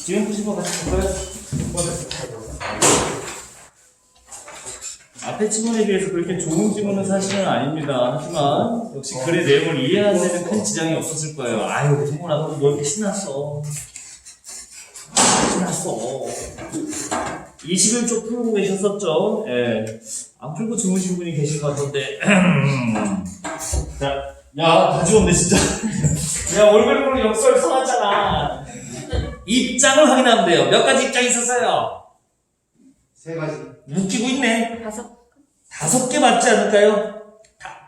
지금 푸신 거 같이 볼까요? 앞에 지문에 비해서 그렇게 좋은 지문은 사실은 아닙니다. 하지만 역시 글의 내용을 이해하는 데는 큰 지장이 없었을 거예요. 아유, 정말 나도 뭐 이렇게 신났어. 신났어. 21쪽 풀고 계셨었죠? 예. 안 풀고 주무신 분이 계신 것 같은데. 자, 야, 다 주웠네, 진짜. 야, 얼굴로 역설 써놨잖아. 입장을 확인하면 돼요. 몇 가지 입장이 있었어요? 3가지. 묶이고 있네. 5. 5개 맞지 않을까요?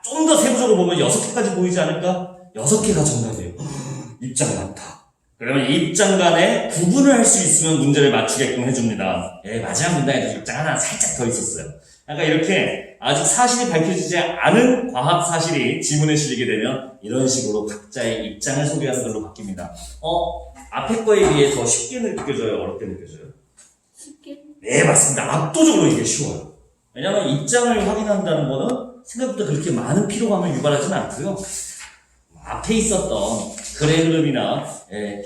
좀 더 세부적으로 보면 6개까지 보이지 않을까? 6개가 정답이에요. 입장 많다. 그러면 입장 간에 구분을 할 수 있으면 문제를 맞추게끔 해줍니다. 예, 마지막 문단에도 입장 하나 살짝 더 있었어요. 약간 이렇게 아직 사실이 밝혀지지 않은 과학 사실이 지문에 실리게 되면 이런 식으로 각자의 입장을 소개하는 걸로 바뀝니다. 앞에 거에 비해 더 쉽게 느껴져요? 어렵게 느껴져요? 쉽게. 네, 맞습니다. 압도적으로 이게 쉬워요. 왜냐하면 입장을 확인한다는 거는 생각보다 그렇게 많은 피로감을 유발하지는 않고요. 앞에 있었던 글의 흐름이나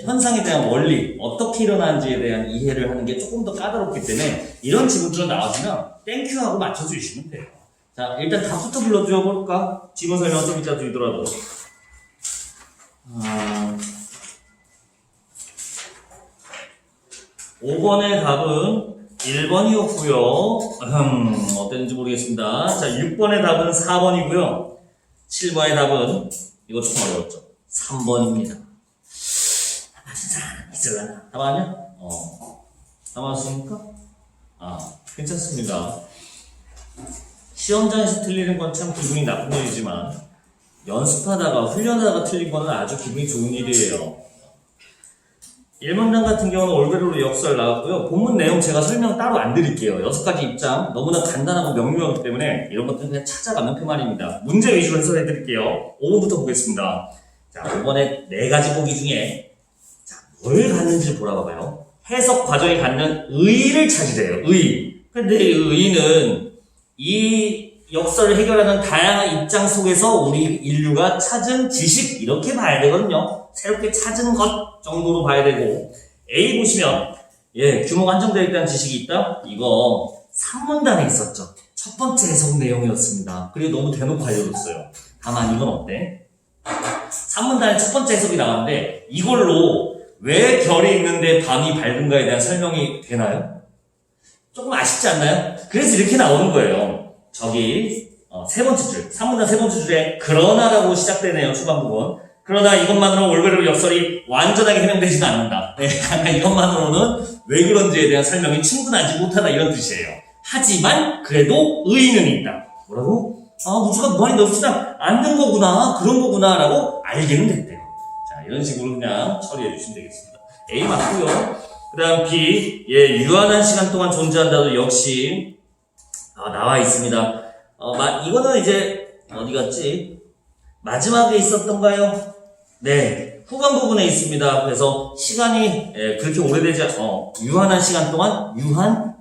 현상에 대한 원리, 어떻게 일어나는지에 대한 이해를 하는 게 조금 더 까다롭기 때문에 이런 지문들은 나와주면 땡큐하고 맞춰주시면 돼요. 자, 일단 답부터 불러드려볼까? 지문 설명 좀 이따 드리더라도. 5번의 답은 1번이었고요. 어땠는지 모르겠습니다. 자, 6번의 답은 4번이고요. 7번의 답은 이거 조금 어려웠죠. 3번입니다. 진짜 있을라나? 다 맞냐? 다 맞았습니까? 괜찮습니다. 시험장에서 틀리는 건 참 기분이 나쁜 일이지만 연습하다가 훈련하다가 틀린 거는 아주 기분이 좋은 일이에요. 1문단 같은 경우는 올베르로 역설 나왔고요. 본문 내용 제가 설명 따로 안 드릴게요. 6가지 입장 너무나 간단하고 명료하기 때문에 이런 것들은 그냥 찾아가면 그만입니다. 문제 위주로 해설해 드릴게요. 5번부터 보겠습니다. 자, 5번에 4가지 보기 중에 뭘 갖는지 보라봐봐요. 해석 과정이 갖는 의의를 찾으래요. 의의. 근데 이 의의는 이 역설을 해결하는 다양한 입장 속에서 우리 인류가 찾은 지식 이렇게 봐야 되거든요. 새롭게 찾은 것 정도로 봐야 되고 A 보시면 규모가 한정되어 있다는 지식이 있다? 이거 3문단에 있었죠. 첫 번째 해석 내용이었습니다. 그리고 너무 대놓고 알려줬어요. 다만 이건 어때? 3문단에 첫 번째 해석이 나왔는데 이걸로 왜 별이 있는데 밤이 밝은가에 대한 설명이 되나요? 조금 아쉽지 않나요? 그래서 이렇게 나오는 거예요. 저기 3번째 줄, 3문단 3번째 줄에 그러나라고 시작되네요. 초반 부분. 그러나 이것만으로 올베르 역설이 완전하게 해명되지는 않는다. 그러니까 이것만으로는 왜 그런지에 대한 설명이 충분하지 못하다 이런 뜻이에요. 하지만 그래도 의의는 있다. 뭐라고? 우주가 많이 넓지는 않는 거구나, 그런 거구나 라고 알게는 됐대요. 자, 이런 식으로 그냥 처리해 주시면 되겠습니다. A 맞고요. 그 다음 B, 유한한 시간 동안 존재한다도 역시 나와 있습니다. 이거는 이제 어디 갔지? 마지막에 있었던가요? 네, 후반 부분에 있습니다. 그래서 시간이 그렇게 오래되지 유한한 시간 동안,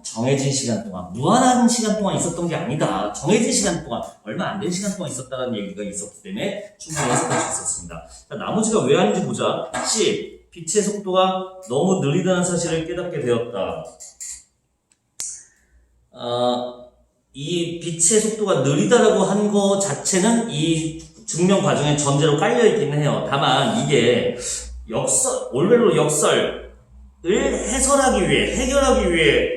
정해진 시간 동안, 무한한 시간 동안 있었던 게 아니다. 정해진 시간 동안, 얼마 안 된 시간 동안 있었다는 얘기가 있었기 때문에 충분히 해석할 수 있었습니다. 자, 나머지가 왜 아닌지 보자. C, 빛의 속도가 너무 느리다는 사실을 깨닫게 되었다. 이 빛의 속도가 느리다라고 한 거 자체는 이 증명 과정에 전제로 깔려있기는 해요. 다만 이게 올베르 역설을 해설하기 위해, 해결하기 위해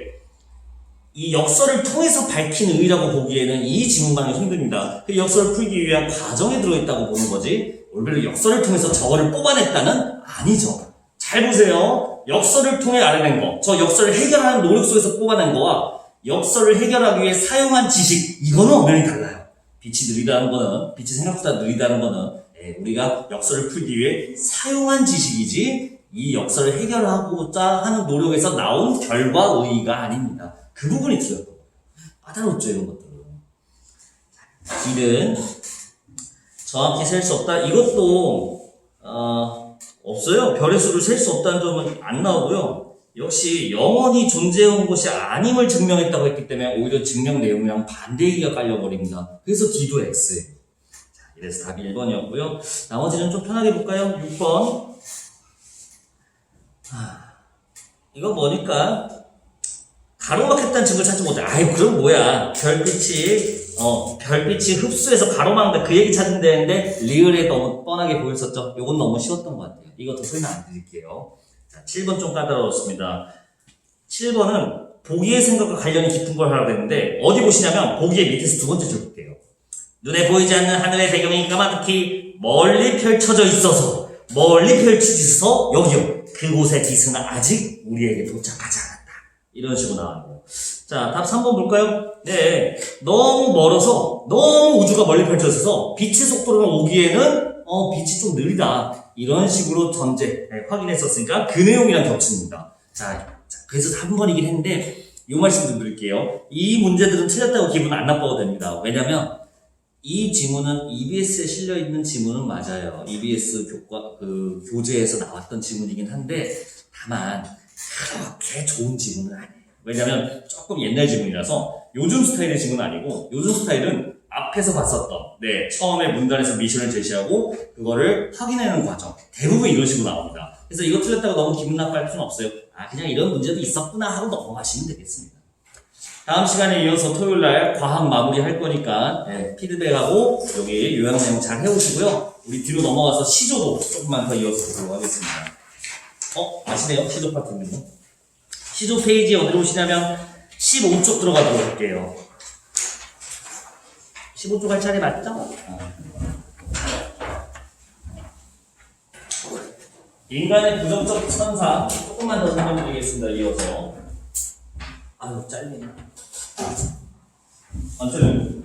이 역설을 통해서 밝힌 의의라고 보기에는 이 지문방이 힘듭니다. 그 역설을 풀기 위한 과정에 들어있다고 보는 거지 올베르 역설을 통해서 저거를 뽑아냈다는 아니죠. 잘 보세요. 역설을 통해 알아낸 거, 저 역설을 해결하는 노력 속에서 뽑아낸 거와 역설을 해결하기 위해 사용한 지식, 이거는 엄연히 달라요. 빛이 느리다는 거는, 빛이 생각보다 느리다는 거는 우리가 역설을 풀기 위해 사용한 지식이지 이 역설을 해결하고자 하는 노력에서 나온 결과 의의가 아닙니다. 그 부분이 틀렸던 거예요. 까다롭죠, 이런 것들은. 길은 정확히 셀 수 없다. 이것도 없어요. 별의 수를 셀 수 없다는 점은 안 나오고요. 역시 영원히 존재해온 것이 아님을 증명했다고 했기 때문에 오히려 증명 내용이랑 반대기가 깔려버립니다. 그래서 D도 X예요. 자, 이래서 답이 1번이었고요. 나머지는 좀 편하게 볼까요? 6번. 이거 뭐니까? 가로막혔다는 증거를 찾지 못해. 아이, 그럼 뭐야. 별빛이 흡수해서 가로막는다. 그 얘기 찾으면 되는데, 리을에 너무 뻔하게 보였었죠? 요건 너무 쉬웠던 것 같아요. 이것도 설명 안 드릴게요. 자, 7번 좀 까다로웠습니다. 7번은 보기의 생각과 관련이 깊은 걸 하라고 했는데, 어디 보시냐면, 보기의 밑에서 두 번째 줄 볼게요. 눈에 보이지 않는 하늘의 배경이 까마득히 멀리 펼쳐져 있어서, 여기요. 그곳의 빛은 아직 우리에게 도착하지 않았다. 이런 식으로 나와요. 자, 답 3번 볼까요? 네. 너무 멀어서, 너무 우주가 멀리 펼쳐져 있어서, 빛의 속도로는 오기에는, 빛이 좀 느리다. 이런 식으로 전제, 확인했었으니까 그 내용이랑 겹칩니다. 자, 그래서 3번이긴 했는데, 이 말씀 좀 드릴게요. 이 문제들은 틀렸다고 기분 안 나빠도 됩니다. 왜냐면, 이 지문은 EBS에 실려있는 지문은 맞아요. EBS 교재에서 나왔던 지문이긴 한데, 다만, 그렇게 좋은 지문은 아니에요. 왜냐면 조금 옛날 지문이라서 요즘 스타일의 지문은 아니고, 요즘 스타일은 앞에서 봤었던, 처음에 문단에서 미션을 제시하고, 그거를 확인하는 과정. 대부분 이런 식으로 나옵니다. 그래서 이거 틀렸다고 너무 기분 나빠할 필요는 없어요. 그냥 이런 문제도 있었구나 하고 넘어가시면 되겠습니다. 다음 시간에 이어서 토요일날 과학 마무리 할 거니까 피드백하고 여기 요약 내용 잘 해오시고요. 우리 뒤로 넘어가서 시조도 조금만 더 이어서 보도록 하겠습니다. 아시네요? 시조 파트는요. 시조 페이지에 어디로 오시냐면 15쪽 들어가도록 할게요. 15쪽 할 차례 맞죠? 인간의 부정적 천사 조금만 더 설명드리겠습니다. 이어서. 아유, 짧네. 안철님.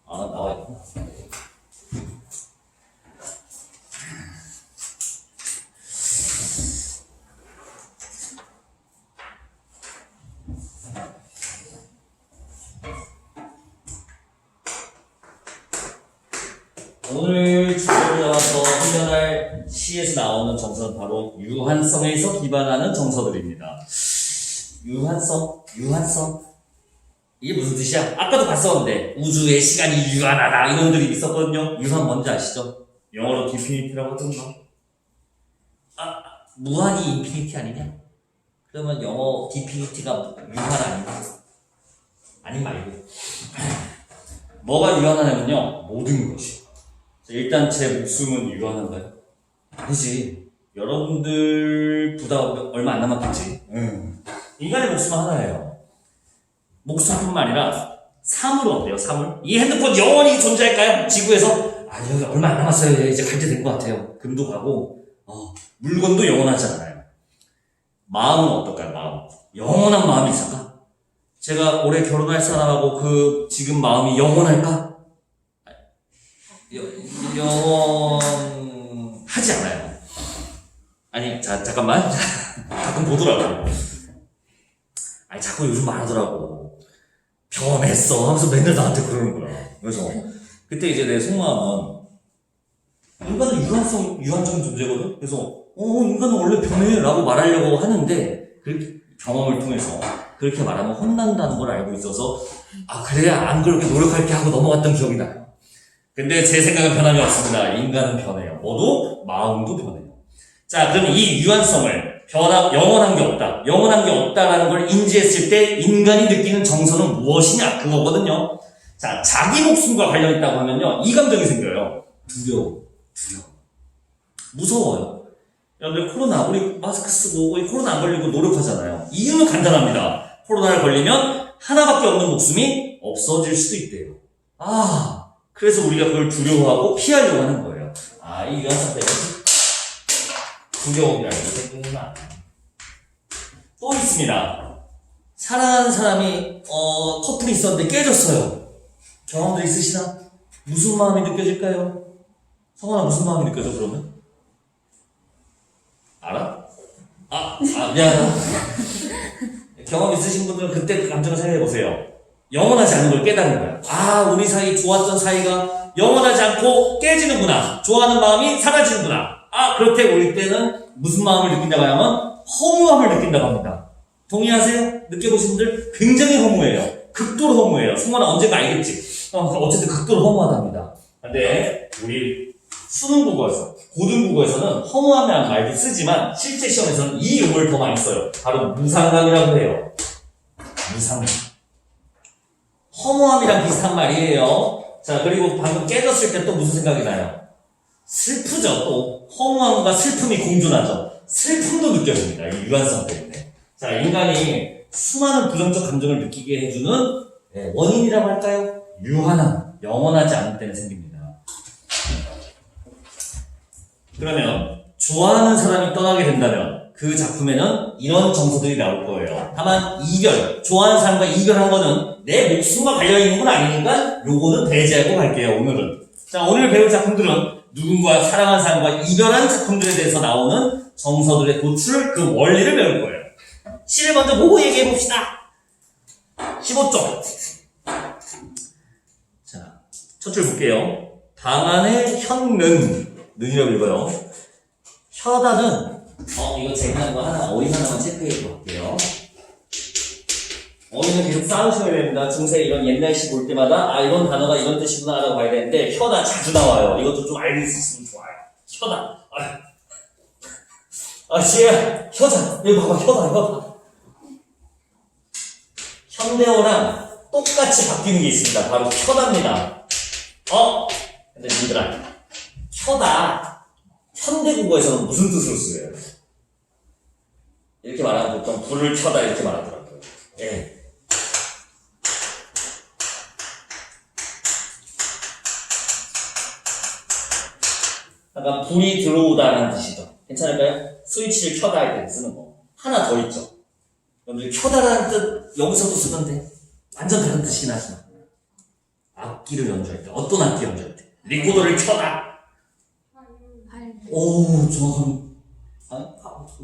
나와있구나. 오늘 주제로 나와서 훈련할 시에서 나오는 정서는 바로 유한성에서 기반하는 정서들입니다. 유한성? 이게 무슨 뜻이야? 아까도 봤었는데 우주의 시간이 유한하다 이런 드립 있었거든요. 유한 뭔지 아시죠? 영어로 디피니티라고 하던가. 무한이 인피니티 아니냐? 그러면 영어 디피니티가 유한 아닌가? 아니 말고 뭐가 유한하냐면요, 모든 것이. 일단 제 목숨은 유한한가요? 아니지. 여러분들보다 얼마 안 남았겠지. 인간의 목숨은 하나예요. 목숨뿐만 아니라 사물은 어때요? 사물? 이 핸드폰 영원히 존재할까요? 지구에서? 여기 얼마 안 남았어요. 이제 갈 때 된 것 같아요. 금도 가고 물건도 영원하지 않아요. 마음은 어떨까요? 마음. 영원한 마음이 있을까? 제가 올해 결혼할 사람하고 지금 마음이 영원할까? 영원하지 않아요. 아니, 잠깐만. 가끔 보더라고. 자꾸 요즘 말하더라고. 변했어 하면서 맨날 나한테 그러는 거야. 그래서 그때 이제 내 속마음은 인간은 유한적인 존재거든. 그래서 인간은 원래 변해 라고 말하려고 하는데 그 경험을 통해서 그렇게 말하면 혼난다는 걸 알고 있어서 그래야 안 그렇게 노력할게 하고 넘어갔던 기억이 나요. 근데 제 생각은 변함이 없습니다. 인간은 변해요. 뭐도 마음도 변해요. 자, 그럼 이 유한성을 영원한 게 없다. 영원한 게 없다라는 걸 인지했을 때 인간이 느끼는 정서는 무엇이냐? 그거거든요. 자, 자기 목숨과 관련 있다고 하면요, 이 감정이 생겨요. 두려워. 무서워요. 여러분들 코로나, 우리 마스크 쓰고 우리 코로나 안 걸리고 노력하잖아요. 이유는 간단합니다. 코로나를 걸리면 하나밖에 없는 목숨이 없어질 수도 있대요. 그래서 우리가 그걸 두려워하고 피하려고 하는 거예요. 이 유한성 때문에 두려움이라는 게 생기구나. 또 있습니다. 사랑하는 사람이 커플이 있었는데 깨졌어요. 경험도 있으시나? 무슨 마음이 느껴질까요? 성원아, 무슨 마음이 느껴져 그러면? 알아? 미안하다. 경험 있으신 분들은 그때 그 감정을 생각해보세요. 영원하지 않는 걸 깨닫는 거야. 우리 사이 좋았던 사이가 영원하지 않고 깨지는구나. 좋아하는 마음이 사라지는구나. 그렇게 우리 때는 무슨 마음을 느낀다고 하면 허무함을 느낀다고 합니다. 동의하세요? 느껴보신 분들 굉장히 허무해요. 극도로 허무해요. 승관아 언젠가 알겠지? 어쨌든 극도로 허무하답니다. 근데 우리 수능 국어에서, 고등 국어에서는 허무함이라는 말도 쓰지만 실제 시험에서는 이 용어를 더 많이 써요. 바로 무상감이라고 해요. 무상감. 허무함이랑 비슷한 말이에요. 자, 그리고 방금 깨졌을 때 또 무슨 생각이 나요? 슬프죠. 또 허무함과 슬픔이 공존하죠. 슬픔도 느껴집니다. 이 유한성 때문에. 자, 인간이 수많은 부정적 감정을 느끼게 해주는 원인이라고 할까요? 유한함, 영원하지 않을 때는 생깁니다. 그러면 좋아하는 사람이 떠나게 된다면 그 작품에는 이런 정서들이 나올 거예요. 다만 이별, 좋아하는 사람과 이별한 거는 내 목숨과 관련있는 건 아니니까 요거는 배제하고 갈게요. 오늘은. 자, 오늘 배울 작품들은 누군가 사랑한 사람과 이별한 작품들에 대해서 나오는 정서들의 도출, 그 원리를 배울 거예요. 시를 먼저 보고 얘기해봅시다. 15쪽. 자, 첫 줄 볼게요. 방 안에 현는, 는이라고 읽어요. 혀다는, 이거 제가 한 거 하나, 어휘 하나만 체크해보도록 할게요. 어휘는 계속 쌓으셔야 됩니다. 중세 이런 옛날 시 볼 때마다, 이런 단어가 이런 뜻이구나 라고 봐야 되는데, 혀다 자주 나와요. 이것도 좀 알고 있으시면 좋아요. 혀다. 지혜야, 혀자. 여기 봐봐, 혀다. 현대어랑 똑같이 바뀌는 게 있습니다. 바로 혀다입니다. 근데 님들아, 혀다. 현대국어에서는 무슨 뜻으로 쓰여요? 이렇게 말하면 보통 불을 켜다 이렇게 말하더라고요. 예. 약간 불이 들어오다라는 뜻이죠. 괜찮을까요? 스위치를 켜다 할 때 쓰는 거. 하나 더 있죠. 여러분들 켜다라는 뜻 여기서도 쓰던데 완전 다른 뜻이긴 하지만 악기를 연주할 때, 어떤 악기 연주할 때 리코더를 켜다. 오, 정확한.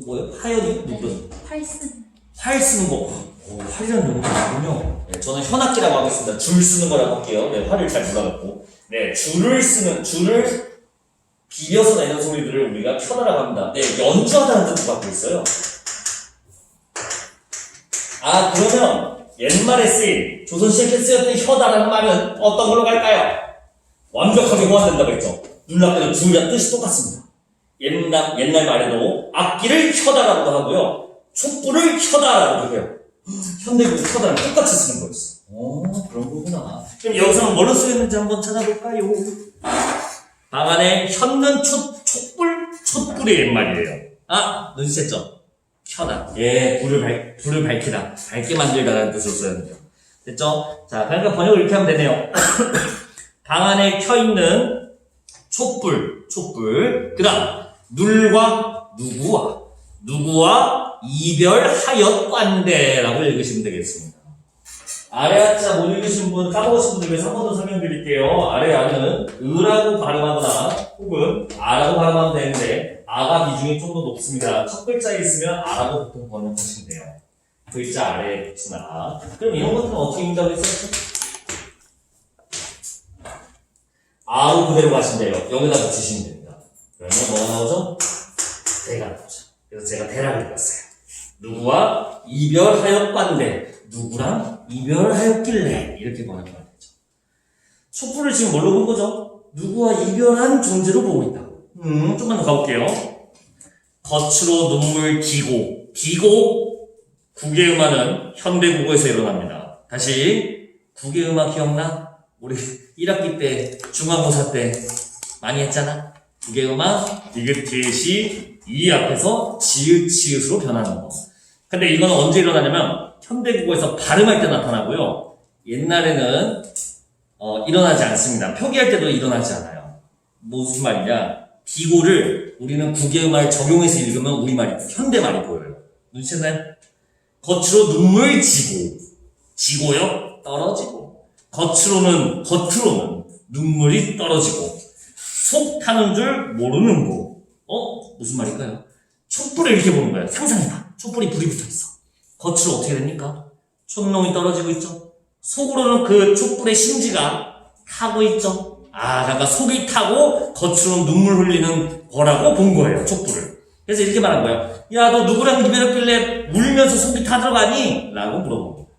뭐예요? 파열이? 누구? 활 쓰는 거. 활이라는 용어가 있군요. 네, 저는 현악기라고 하겠습니다. 줄 쓰는 거라고 할게요. 네, 활을 잘 몰라갖고. 네, 줄을 비벼서 내는 소리들을 우리가 켜다라고 합니다. 네, 연주하다는 뜻도 갖고 있어요. 그러면 옛말에 쓰인 조선시대 때 쓰였던 혀다라는 말은 어떤 걸로 갈까요? 완벽하게 호환된다고 했죠. 놀랍게도 둘 다 뜻이 똑같습니다. 옛날 말에도 악기를 켜다라고도 하고요. 촛불을 켜다라고도 해요. 현대국어 켜다랑 똑같이 쓰는 거였어. 그런 거구나. 그럼 여기서는 뭘로 쓰였는지 한번 찾아볼까요? 방 안에 현는 촛불이 옛말이에요. 눈치챘죠? 켜다. 예, 불을 밝히다. 밝게 만들다라는 뜻으로 쓰였는데요. 됐죠? 자, 그러니까 번역을 이렇게 하면 되네요. 방 안에 켜있는 촛불. 그 다음, 눌과 누구와 이별하였관대라고 읽으시면 되겠습니다. 아래 하자 못 읽으신 분, 까먹으신 분들 위해서 한 번 더 설명드릴게요. 아래 아는 으라고 발음하거나 혹은 아라고 발음하면 되는데 아가 비중이 좀 더 높습니다. 첫 글자에 있으면 아라고 보통 번역하시면 돼요. 글자 아래에 붙이는 아. 그럼 이런 것들은 어떻게 읽는다고 했었죠? 아로 그대로 가시면 돼요. 여기다 붙이시면 됩니다. 그러면 뭐가 나오죠? 대가 나오죠. 그래서 제가 대라고 읽었어요. 누구와 이별하였관대. 누구랑 이별하였길래. 이렇게 번역하면 되죠. 촛불을 지금 뭘로 본 거죠? 누구와 이별한 존재로 보고 있다고. 좀만 더 가볼게요. 겉으로 눈물 기고. 국외음악은 현대국어에서 일어납니다. 다시 국외음악 기억나? 우리 1학기 때 중간고사 때 많이 했잖아. 국외음악 디귿 이 앞에서 지읒으로 변하는 거. 근데 이거는 언제 일어나냐면 현대국어에서 발음할 때 나타나고요. 옛날에는 일어나지 않습니다. 표기할 때도 일어나지 않아요. 무슨 말이냐? 기고를 우리는 국외음악을 적용해서 읽으면 우리말이 현대말이 보여요. 눈치챘나요? 겉으로 눈물 지고요? 떨어지고. 겉으로는 눈물이 떨어지고. 속 타는 줄 모르는 거. 무슨 말일까요? 촛불을 이렇게 보는 거예요. 상상해봐. 촛불이 불이 붙어있어. 겉으로 어떻게 됩니까? 촛농이 떨어지고 있죠. 속으로는 그 촛불의 심지가 타고 있죠. 잠깐 속이 타고 겉으로 눈물 흘리는 거라고 본 거예요. 촛불을. 그래서 이렇게 말한 거예요. 야, 너 누구랑 이별했길래 울면서 속이 타들어가니? 라고 물어봅니다.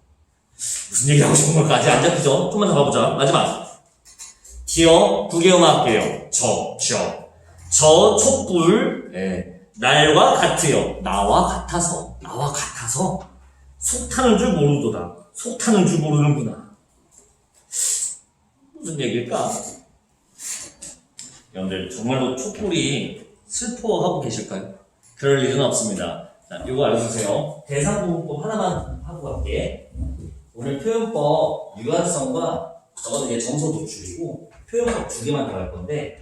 무슨 얘기 하고 싶은 걸까? 아직 안 잡히죠? 좀만 더 가보자. 마지막. 기어 두 개만 할게요. 저 촛불 날과 같으요. 나와 같아서 속 타는 줄 모르도다. 속 타는 줄 모르는구나. 무슨 얘기일까? 여러분들 정말로 촛불이 슬퍼하고 계실까요? 그럴 일은 없습니다. 자, 이거 알아두세요. 대상부호법 하나만 하고 갈게. 오늘 표현법 유한성과 저거는 이제 정서 노출이고 표현법 두 개만 더 할 건데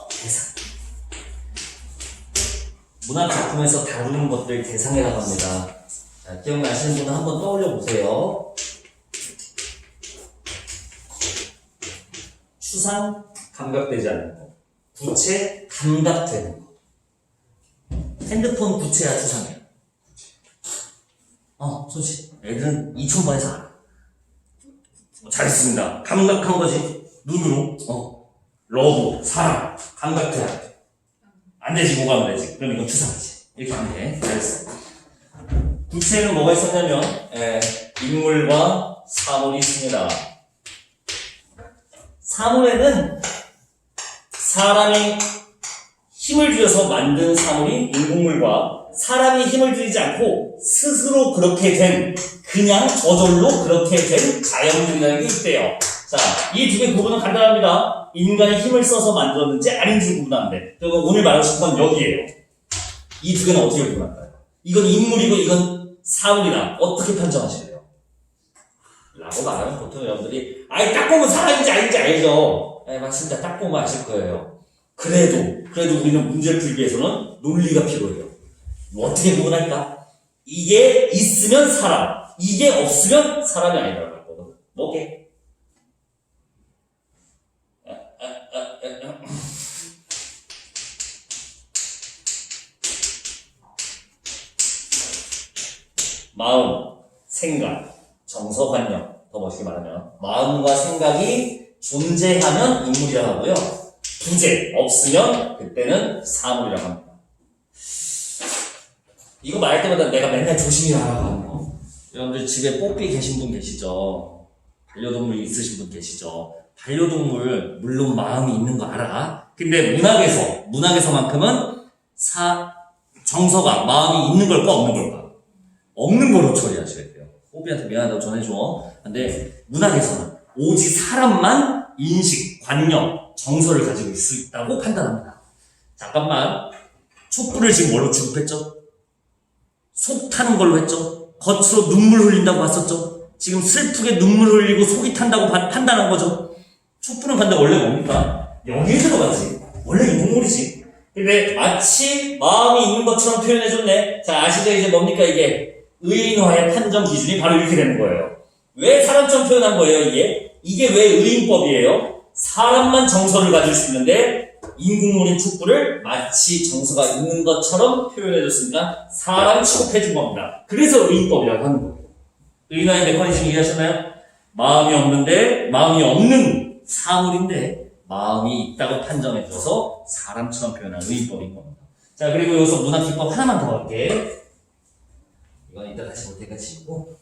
대상. 문학작품에서 다루는 것들 대상이라고 합니다. 자, 기억나시는 분은 한번 떠올려 보세요. 추상, 감각되지 않는 거. 부채, 감각되는 거. 핸드폰 부채야, 추상이야. 솔직히 애들은 2000번에서 알아. 잘했습니다. 감각한 거지. 눈으로. 러브, 사랑, 감각돼야 돼. 안 되지, 뭐가 안 되지. 그럼 이건 추상이지. 이렇게 하면 돼. 잘했어. 부채에는 뭐가 있었냐면, 인물과 사물이 있습니다. 사물에는 사람이 힘을 들여서 만든 사물인 인공물과 사람이 힘을 들이지 않고 스스로 그렇게 된, 그냥 저절로 그렇게 된 자연물이라는 게 있대요. 자, 이 두 개 구분은 간단합니다. 인간이 힘을 써서 만들었는지 아닌지 구분하면 돼. 그리고 오늘 말하고 싶은 건 여기에요. 이 두 개는 어떻게 구분할까요? 이건 인물이고 이건 사물이다. 어떻게 판정하실래요? 라고 말하면 보통 여러분들이 딱 보면 사람인지 아닌지 알죠? 맞습니다. 딱 보면 아실 거예요. 그래도 우리는 문제를 풀기 위해서는 논리가 필요해요. 어떻게 구분할까? 이게 있으면 사람, 이게 없으면 사람이 아니라고 할 거거든. 뭐게? 마음, 생각, 정서관념. 더 멋있게 말하면 마음과 생각이 존재하면 인물이라고 하고요. 부재, 없으면 그때는 사물이라고 합니다. 이거 말할 때마다 내가 맨날 조심히 하라고 하는 거. 여러분들 집에 뽀삐 계신 분 계시죠? 반려동물 있으신 분 계시죠? 반려동물 물론 마음이 있는 거 알아. 근데 문학에서만큼은 정서가 마음이 있는 걸까 없는 걸까? 없는 걸로 처리하셔야 돼요. 뽀삐한테 미안하다고 전해줘. 근데 문학에서는 오직 사람만 인식, 관념, 정서를 가지고 있을 수 있다고 판단합니다. 잠깐만. 촛불을 지금 뭘로 취급했죠? 속 타는 걸로 했죠? 겉으로 눈물 흘린다고 봤었죠? 지금 슬프게 눈물 흘리고 속이 탄다고 판단한 거죠? 촛불은 근데 원래 뭡니까? 여기에 들어가지. 원래 인물이지. 근데 마치 마음이 있는 것처럼 표현해줬네. 자, 아시죠? 이제 뭡니까 이게? 의인화의 판정 기준이 바로 이렇게 되는 거예요. 왜 사람처럼 표현한 거예요, 이게? 이게 왜 의인법이에요? 사람만 정서를 가질 수 있는데 인공물인 촛불을 마치 정서가 있는 것처럼 표현해줬으니까 사람 취급해준 겁니다. 그래서 의인법이라고 하는 거예요. 의인화의 메커니즘 이해하셨나요? 마음이 없는 사물인데 마음이 있다고 판정해줘서 사람처럼 표현한 의인법인 겁니다. 자, 그리고 여기서 문학기법 하나만 더 할게. 이건 이따 다시 볼 때까지 지우고.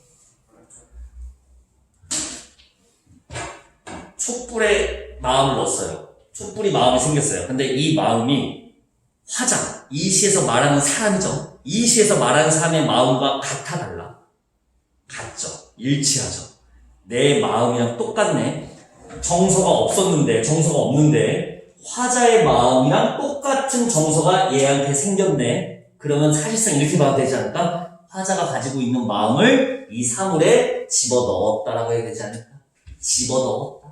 촛불에 마음을 넣었어요. 촛불이 마음이 생겼어요. 근데 이 마음이 화자, 이 시에서 말하는 사람이죠. 이 시에서 말하는 사람의 마음과 같아 달라? 같죠. 일치하죠. 내 마음이랑 똑같네. 정서가 없는데 화자의 마음이랑 똑같은 정서가 얘한테 생겼네. 그러면 사실상 이렇게 봐도 되지 않을까? 화자가 가지고 있는 마음을 이 사물에 집어넣었다라고 해야 되지 않을까? 집어넣었다.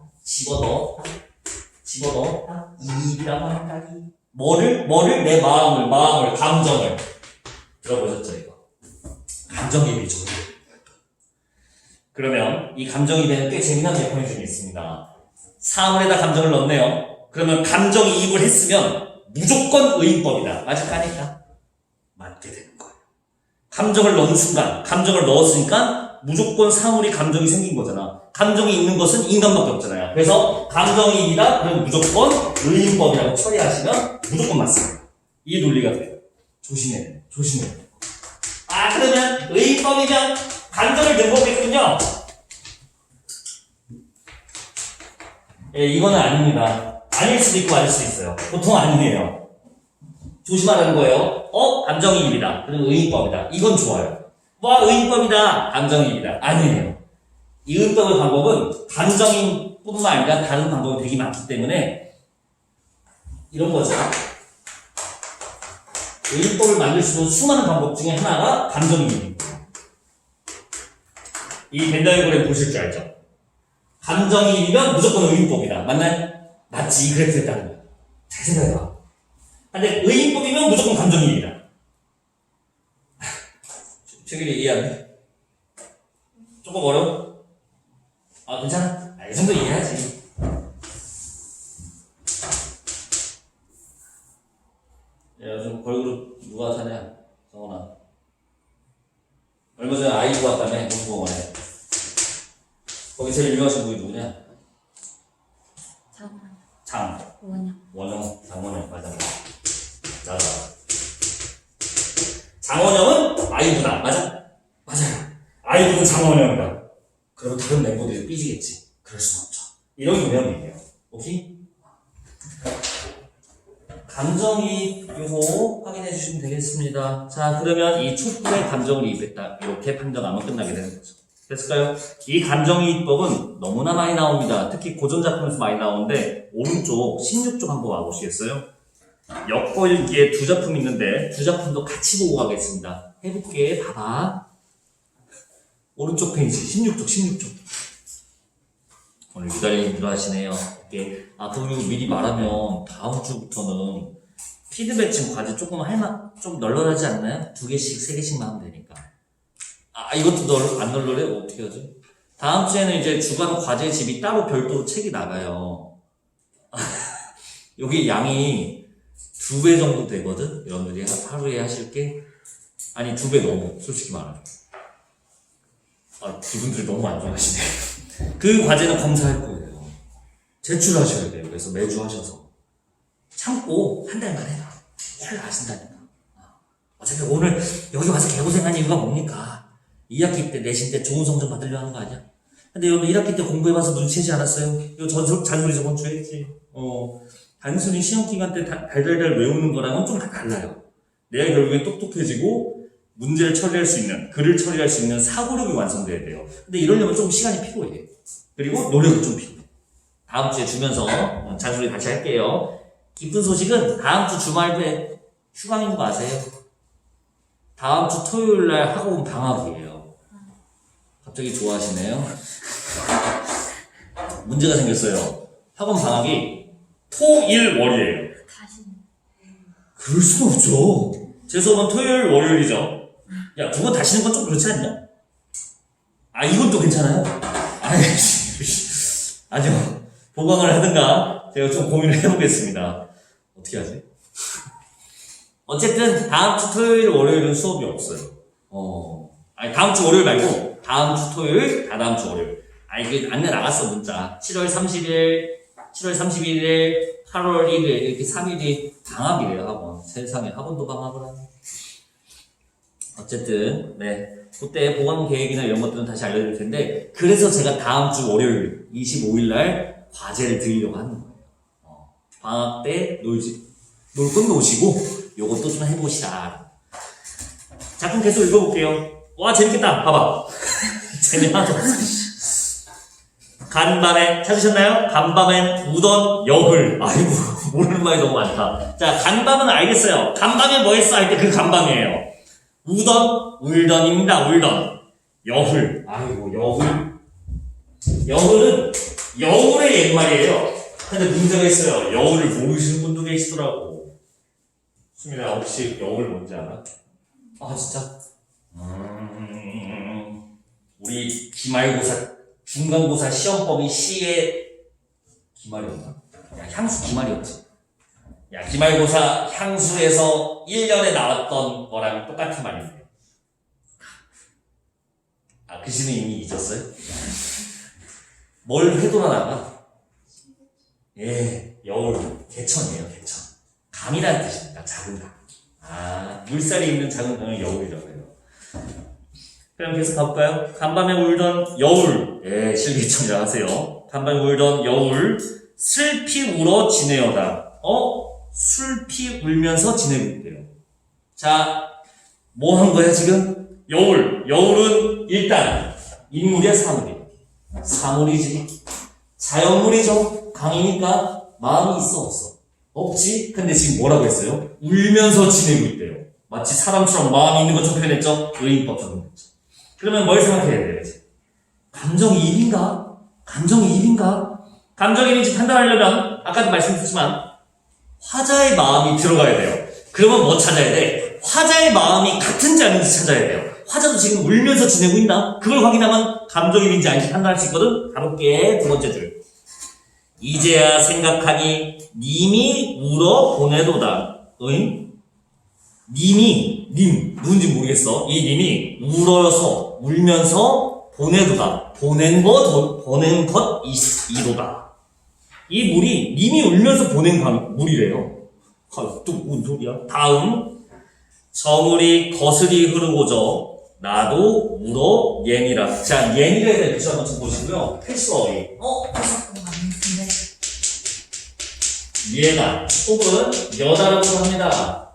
이입이라고 한다. 뭐를? 내 마음을, 감정을. 들어보셨죠, 이거? 감정이입이죠. 그러면 이 감정이입에는 꽤 재미난 메커니즘이 있습니다. 사물에다 감정을 넣네요. 그러면 감정이입을 했으면 무조건 의인법이다. 맞을까니까? 맞게 되는 거예요. 감정을 넣은 순간, 감정을 넣었으니까 무조건 사물이 감정이 생긴 거잖아. 감정이 있는 것은 인간밖에 없잖아요. 그래서 감정이입이다? 그럼 무조건 의인법이라고 처리하시면 무조건 맞습니다. 이 논리가 돼요. 조심해야 돼요. 그러면 의인법이면 감정을 넣은 거겠군요. 예, 이거는 아닙니다. 아닐 수도 있고 아닐 수도 있어요. 보통 아니에요. 조심하라는 거예요. 감정이입이다. 그리고 의인법이다. 이건 좋아요. 와, 의인법이다. 감정이입이다. 아니에요. 이 의인법의 방법은 감정이뿐만 아니라 다른 방법이 되게 많기 때문에 이런 거죠. 의인법을 만들 수 있는 수많은 방법 중에 하나가 감정이입입니다. 이 벤다이어그램 보실 줄 알죠? 감정이입이면 무조건 의인법이다. 맞나요? 맞지. 그래서 했다는 거야. 잘 생각해봐. 근데 의인법이면 무조건 감정이입이다. 최근에 이해하네? 조금 어려워? 괜찮아? 이 정도 이해하지. 야, 요즘 걸그룹 누가 사냐? 성원아. 얼마 전에 아이브 왔다며? 공부공원에. 거기 제일 유명하신 분이 누구냐? 원영. 장원영, 맞아. 장원영은 아이브다, 맞아? 맞아요. 아이브는 장원영이다. 그러면 다른 멤버들이 삐지겠지. 그럴 순 없죠. 이런 개념이에요. 오케이? 감정이입 요거 확인해 주시면 되겠습니다. 자, 그러면 이 촛불에 감정을 이입했다. 이렇게 판정하면 끝나게 되는 거죠. 됐을까요? 이 감정이입법은 너무나 많이 나옵니다. 특히 고전 작품에서 많이 나오는데 오른쪽 16쪽 한번 와보시겠어요? 엿보일기에 두 작품 있는데 두 작품도 같이 보고 가겠습니다. 해볼게. 봐봐. 오른쪽 페이지 16쪽. 오늘 유달리 힘들어하시네요. 이게 앞으로 미리 말하면 다음 주부터는 피드백층 과제 조금 좀 널널하지 않나요? 2개씩 3개씩만 하면 되니까. 이것도 안 널널해? 어떻게 하지? 다음 주에는 이제 주간 과제 집이 따로 별도로 책이 나가요. 여기 양이 2배 정도 되거든? 여러분들이 하루에 하실 게. 아니, 2배 넘어. 솔직히 말하면. 이분들이 너무 안 좋아하시네. 그 과제는 검사할 거예요. 제출하셔야 돼요. 그래서 매주 하셔서. 참고 한 달만 해라. 헐 하신다니까. 어차피 오늘 여기 와서 개고생한 이유가 뭡니까? 2학기 때 내신 때 좋은 성적 받으려 하는 거 아니야? 근데 여러분 1학기 때 공부해봐서 눈치채지 않았어요? 이거 잔소리 저번 주에 했지. 단순히 시험 기간 때 달달달 외우는 거랑은 좀 달라요. 내가 결국엔 똑똑해지고 문제를 처리할 수 있는, 글을 처리할 수 있는 사고력이 완성돼야 돼요. 근데 이러려면 좀 시간이 필요해. 그리고 노력이 좀 필요해. 다음 주에 주면서 잔소리 다시 할게요. 기쁜 소식은 다음 주 주말에 휴강인 거 아세요? 다음 주 토요일 날 학원 방학이에요. 갑자기 좋아하시네요. 문제가 생겼어요. 학원 방학이 토, 일, 월이에요. 그럴 순 없죠. 제 수업은 토요일, 월요일이죠. 야, 두 번 다시는 건 좀 그렇지 않냐? 이건 또 괜찮아요. 아니요. 보강을 하든가 제가 좀 고민을 해보겠습니다. 어떻게 하지? 어쨌든 다음 주 토요일, 월요일은 수업이 없어요. 다음 주 월요일 말고 다음 주 토요일, 다다음 주 월요일. 이게 안내 나갔어 문자. 7월 30일, 7월 31일, 8월 1일 이렇게 3일이 방학이래요. 학원. 세상에 학원도 방학을 하네. 어쨌든 네, 그때 보강 계획이나 이런 것들은 다시 알려드릴 텐데, 그래서 제가 다음 주 월요일 25일 날 과제를 드리려고 하는 거예요. 방학 때 놀 건 노시고 요것도 좀 해보시라. 작품 계속 읽어볼게요. 와, 재밌겠다. 봐봐. 재미하나도 없어. 간밤에 찾으셨나요? 간밤엔 우던 여흘. 아이고, 모르는 말이 너무 많다. 자, 간밤은 알겠어요. 간밤에 뭐 했어 할 때 그 간밤이에요. 우던, 울던입니다. 울던. 여흘. 아이고, 여흘. 여흘은 여울의 옛말이에요. 근데 문제가 있어요. 여울을 모르시는 분도 계시더라고. 수민아, 혹시 여울 뭔지 알아? 진짜? 우리 기말고사, 중간고사 시험법이 시의 기말이었나? 향수 기말이었지. 기말고사 향수에서 1년에 나왔던 거랑 똑같은 말인데요. 글씨는 이미 잊었어요? 뭘 회돌아나가? 여울, 개천이에요, 개천. 감이라는 뜻입니다, 작은 감. 물살이 있는 작은 감을 여울이라고 해요. 그럼 계속 가볼까요? 간밤에 울던 여울. 실개천이라고 하세요. 간밤에 울던 여울. 슬피 울어 지내어다. 슬피 울면서 지내고 있대요. 자, 뭐 한 거야 지금? 여울. 여울은 일단 인물이야 사물이야? 사물이지. 자연물이죠. 강이니까 마음이 있어 없어? 없지. 근데 지금 뭐라고 했어요? 울면서 지내고 있대요. 마치 사람처럼 마음이 있는 것처럼 표현했죠. 의인법 적용했죠. 그러면 뭘 생각해야 돼요? 감정이입인가? 감정이입인가? 감정이입인지 판단하려면 아까도 말씀드렸지만 화자의 마음이 들어가야 돼요. 그러면 뭐 찾아야 돼? 화자의 마음이 같은지 아닌지 찾아야 돼요. 화자도 지금 울면서 지내고 있나? 그걸 확인하면 감정이입인지 아닌지 판단할 수 있거든. 가볼게. 두 번째 줄. 이제야 생각하니 님이 울어 보내도다. 응? 님 누군지 모르겠어. 이 님이 울면서 보내도다. 보낸 것 이도다. 이 물이 님이 울면서 보낸 물이래요. 또 뭔 소리야? 다음. 저 물이 거슬이 흐르고저 나도 울어 예니라. 자, 예니라에 대해 다시 한번 보시고요. 필수어휘. 예나 혹은 여다라고도 합니다.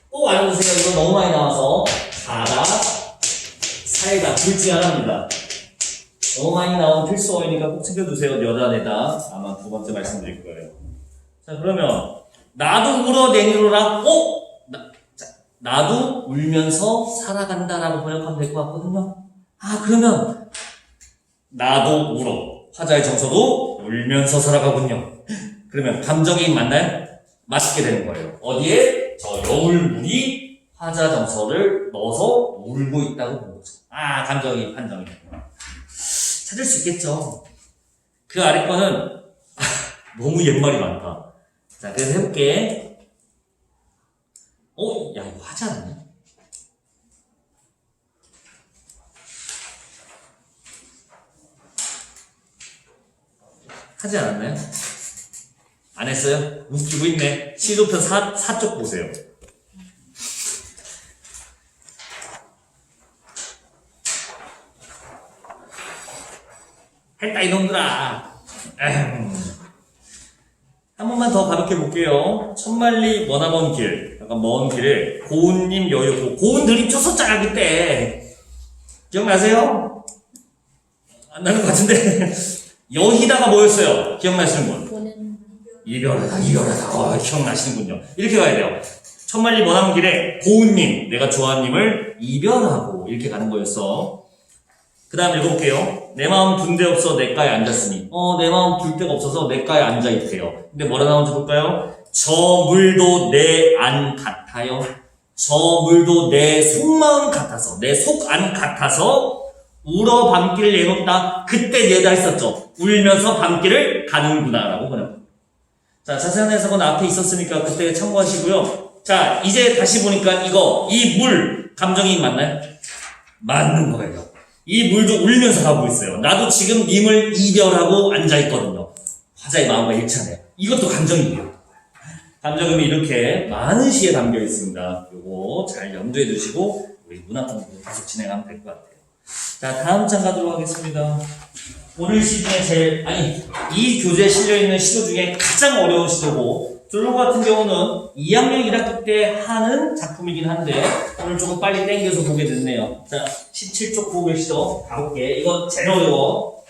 꼭 알아두세요. 이거 너무 많이 나와서 가다, 사이다 둘 중에 하나입니다. 너무 많이 나온 필수어휘니까 꼭 챙겨두세요. 여다 내다. 아마 두 번째 말씀드릴 거예요. 자, 그러면 나도 울어내니로라. 나도 울면서 살아간다라고 번역하면 될 것 같거든요. 그러면 나도 울어. 화자의 정서도 울면서 살아가군요. 그러면 감정이입 맞나요? 맞게 되는 거예요. 어디에? 저 여울물이 화자 정서를 넣어서 울고 있다고 보는 거죠. 감정이입, 판정이입. 찾을 수 있겠죠. 그 아래 거는 너무 옛말이 많다. 자, 그래서 해볼게. 야, 이거 하지 않았냐? 하지 않았나요? 안 했어요? 웃기고 있네. 시조편 4쪽 보세요. 했다, 이놈들아. 한 번만 더 가볍게 볼게요. 천만리 머나먼 길. 약간 먼 길에 고운님 여유고. 고운 드림 쳤었잖아, 그때. 기억나세요? 안 나는 것 같은데. 여희다가 뭐였어요? 기억나시는 분? 이별하다. 기억나시는군요. 이렇게 가야 돼요. 천만리 머나먼 길에 고운님, 내가 좋아하는 님을 이별하고 이렇게 가는 거였어. 그 다음 읽어볼게요. 내 마음 둔 데 없어 내가에 앉았으니. 내 마음 둘 데가 없어서 내가에 앉아있대요. 근데 뭐라 나오는지 볼까요? 저 물도 내 안 같아요. 저 물도 내 속마음 같아서, 내 속 안 같아서 울어 밤길 내놓다. 그때 얘다 했었죠. 울면서 밤길을 가는구나 라고 번역. 자, 자세한 해석은 앞에 있었으니까 그때 참고하시고요. 자, 이제 다시 보니까 이 물 감정이 맞나요? 맞는 거예요. 이 물도 울면서 가고 있어요. 나도 지금 님을 이별하고 앉아있거든요. 화자의 마음과 일치하네요. 이것도 감정이에요. 감정음이 이렇게 많은 시에 담겨 있습니다. 요거 잘 염두에 두시고 우리 문학 공부 계속 진행하면 될 것 같아요. 자, 다음 장 가도록 하겠습니다. 오늘 시 중에 이 교재에 실려있는 시도 중에 가장 어려운 시도고, 둘로 같은 경우는 2학년 1학기 때 하는 작품이긴 한데 오늘 조금 빨리 땡겨서 보게 됐네요. 자, 17쪽 보고 계시죠? 가볼게. 이거 제일 어려워.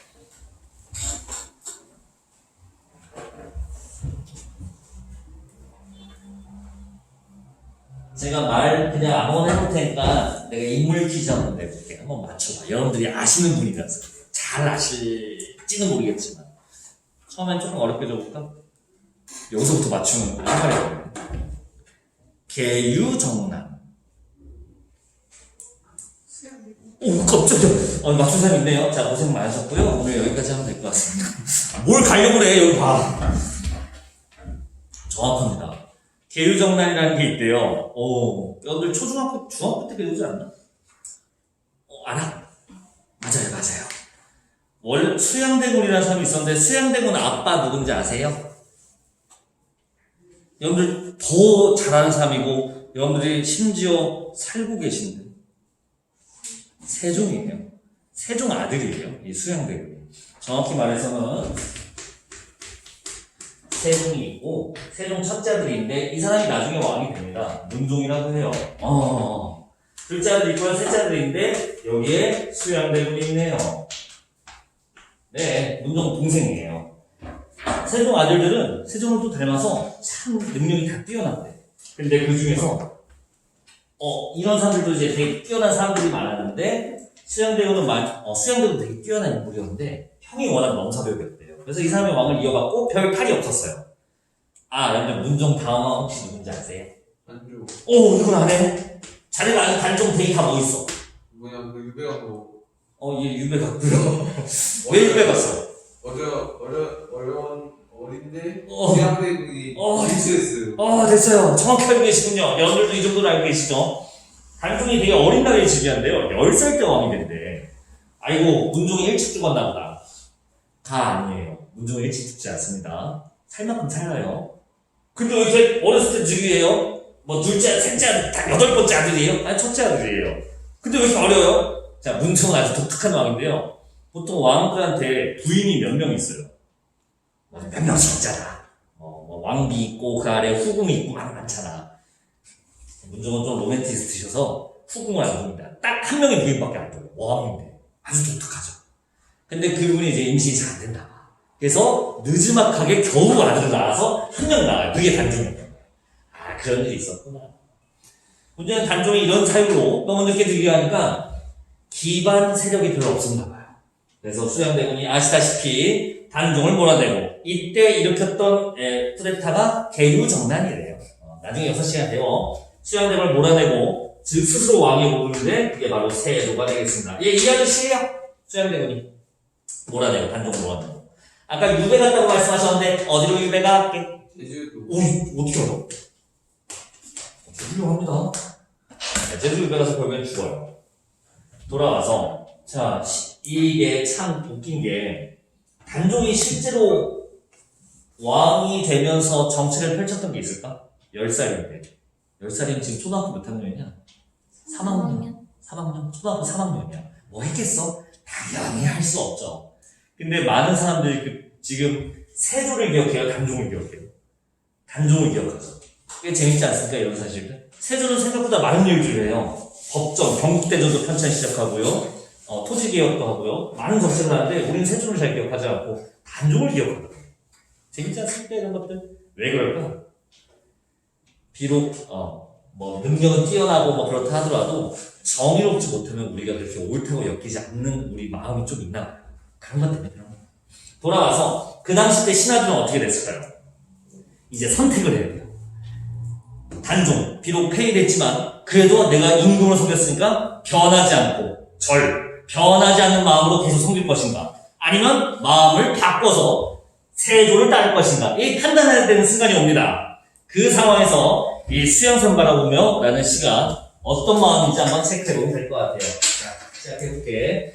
제가 그냥 아무거나 해볼 테니까 내가 인물 퀴즈 한번 내볼게. 한번 맞춰봐. 여러분들이 아시는 분이라서. 잘 아실지는 모르겠지만. 처음엔 조금 어렵게 줘볼까? 여기서부터 맞추면 한마리 어려워요. 계유정남. 오, 깜짝이야. 맞춘 사람 있네요. 자, 고생 많으셨고요. 오늘 여기까지 하면 될 것 같습니다. 뭘 가려고 그래, 여기 봐. 정확합니다. 계유정난이라는 게 있대요. 여러분들 초중학교, 중학교 때 배우지 않나? 알아? 맞아요. 수양대군이라는 사람이 있었는데, 수양대군 아빠 누군지 아세요? 여러분들 더 잘하는 사람이고, 여러분들이 심지어 살고 계신데, 세종이에요. 세종 아들이에요. 이 수양대군이. 정확히 말해서는 세종이 있고 세종 첫째 아들인데 이 사람이 나중에 왕이 됩니다. 문종이라고 해요. 둘째 아들 있고요. 셋째 아들인데 여기에 수양대군이 있네요. 네, 문종 동생이에요. 세종 아들들은 세종을 또 닮아서 참 능력이 다 뛰어난데. 근데 그 중에서 이런 사람들도 이제 되게 뛰어난 사람들이 많았는데 수양대군도 되게 뛰어난 인물이었는데 형이 워낙 넘사벽이었대요. 그래서 이 사람의 왕을 이어받고 별 탈이 없었어요. 여러분들 문종 다음 왕 혹시 누군지 아세요? 안주 이건 안 해. 자네가 아는 단종 데이터 뭐 있어? 뭐냐 그 유배가 뭐 얘 유배 갔고요. 왜 유배 갔어? 어린데 어. 대한민국이 리스였어요. 됐어요. 정확히 알고 계시군요. 여러분들도 이 정도로 알고 계시죠? 단종이 되게 어린 나이에 즉위한데요. 10살 때 왕이 된대. 아이고, 문종이 일찍 죽었나 보다. 다 아니에요. 문종이 일찍 죽지 않습니다. 살 만큼 살아요. 근데 왜 이렇게 어렸을 때 즉위해요? 둘째, 셋째 아들, 다 8번째 아들이에요? 아니, 첫째 아들이에요. 근데 왜 이렇게 어려요? 자, 문종은 아주 독특한 왕인데요. 보통 왕들한테 부인이 몇 명 있어요. 몇 명씩 있잖아. 왕비 있고, 그 아래 후궁이 있고, 많잖아. 문종은 좀 로맨티스트셔서 후궁을 안 둡니다. 딱 한 명의 부인밖에 안 둬요. 왕인데. 아주 독특하죠. 근데 그분이 이제 임신이 잘 안 된다 봐. 그래서 느지막하게 겨우 아들을 낳아서 한 명 낳아요. 그게 단종이에요. 그런 일이 있었구나. 문제는 단종이 이런 사유로 너무 늦게 즉위하니까 기반 세력이 별로 없었나 봐요. 그래서 수양대군이 아시다시피 단종을 몰아내고 이때 일으켰던 쿠데타가 계류정난이래요. 나중에 6시간 되어 수양대군을 몰아내고 즉 스스로 왕이 오르는데 그게 바로 세조가 되겠습니다. 이 아저씨예요. 수양대군이 몰아내고 단종을 몰아내고. 아까 유배 갔다고 말씀하셨는데 어디로 유배 갈게? 제주도 어떻게 알아? 훌륭합니다. 제주 유배 가서 결국엔 죽어요. 돌아와서 이게 참 웃긴 게 단종이 실제로 왕이 되면서 정치를 펼쳤던 게 있을까? 10살인데 10살이면 지금 초등학교 몇 학년이냐? 3학년? 초등학교 3학년이야. 뭐 했겠어? 당연히 할 수 없죠. 근데 많은 사람들이 지금 세조를 기억해요? 단종을 기억해요? 단종을 기억하죠. 꽤 재밌지 않습니까? 이런 사실들. 세조는 생각보다 많은 일들을 해요. 법정, 경국대전도 편찬 시작하고요. 토지개혁도 하고요. 많은 정책을 하는데 우리는 세조를 잘 기억하지 않고 단종을 기억하거든요. 재밌지 않습니까? 이런 것들. 왜 그럴까? 비록 능력은 뛰어나고 그렇다 하더라도 정의롭지 못하면 우리가 그렇게 옳다고 여기지 않는 우리 마음이 좀 있나 봐요. 그런 것 때문에 그런 거예요. 돌아와서 그 당시 때 신하들은 어떻게 됐을까요? 이제 선택을 해야 돼요. 단종, 비록 폐위됐지만 그래도 내가 임금을 섬겼으니까 변하지 않고 변하지 않는 마음으로 계속 섬길 것인가, 아니면 마음을 바꿔서 세조를 따를 것인가, 이 판단해야 되는 순간이 옵니다. 그 상황에서 이 수양선 바라보며 라는 시가 어떤 마음인지 한번 체크해보면 될 것 같아요. 자, 시작해볼게.